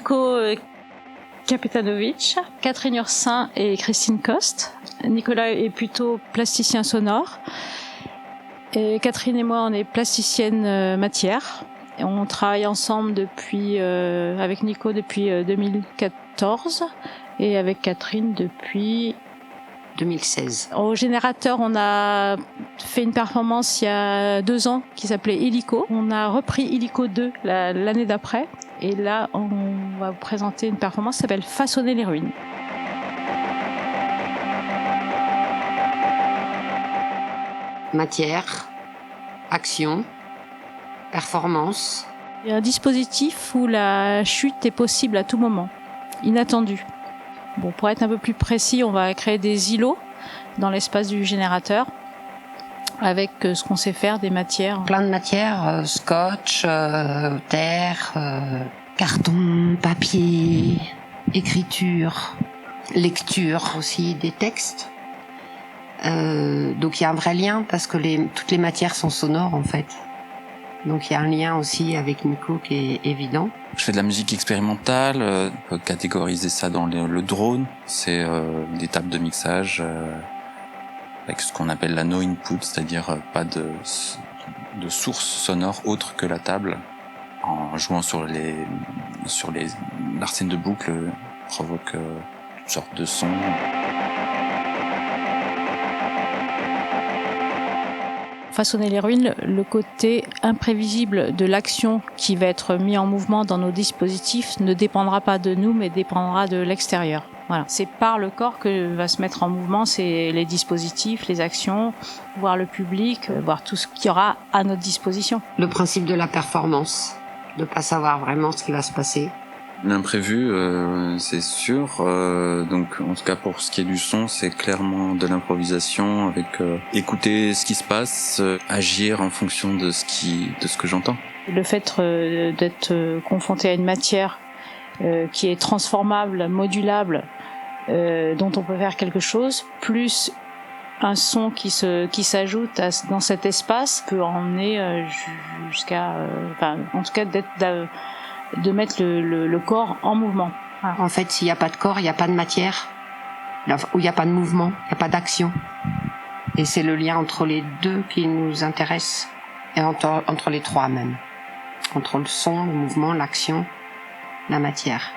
Nico Kapetanovic, Catherine Ursin et Christine Coste. Nicolas est plutôt plasticien sonore. Et Catherine et moi, on est plasticienne matière. Et on travaille ensemble avec Nico depuis 2014 et avec Catherine depuis 2016. Au générateur, on a fait une performance il y a 2 ans qui s'appelait Illico. On a repris Illico 2 l'année d'après. Et là, on va vous présenter une performance qui s'appelle Façonner les ruines. Matière, action, performance. Il y a un dispositif où la chute est possible à tout moment, inattendue. Bon, pour être un peu plus précis, on va créer des îlots dans l'espace du générateur avec ce qu'on sait faire, des matières. Plein de matières, scotch, terre, carton, papier, écriture, lecture aussi, des textes. Donc il y a un vrai lien parce que toutes les matières sont sonores en fait. Donc il y a un lien aussi avec Nico qui est évident. Je fais de la musique expérimentale, on peut catégoriser ça dans le drone. C'est des tables de mixage avec ce qu'on appelle la no input, c'est-à-dire pas de source sonore autre que la table. En jouant sur l'arsène de boucle provoque toutes sortes de sons. Façonner les ruines, le côté imprévisible de l'action qui va être mis en mouvement dans nos dispositifs ne dépendra pas de nous, mais dépendra de l'extérieur. Voilà. C'est par le corps que va se mettre en mouvement, c'est les dispositifs, les actions, voir le public, voir tout ce qu'il y aura à notre disposition. Le principe de la performance, de pas savoir vraiment ce qui va se passer. L'imprévu, c'est sûr. Donc, en tout cas, pour ce qui est du son, c'est clairement de l'improvisation avec écouter ce qui se passe, agir en fonction de ce que j'entends. Le fait d'être confronté à une matière qui est transformable, modulable, dont on peut faire quelque chose, plus un son qui s'ajoute dans cet espace peut emmener jusqu'à, en tout cas de mettre le corps en mouvement. Voilà. En fait, s'il n'y a pas de corps, il n'y a pas de matière, où il n'y a pas de mouvement, il n'y a pas d'action. Et c'est le lien entre les deux qui nous intéresse, et entre les trois même. Entre le son, le mouvement, l'action, la matière.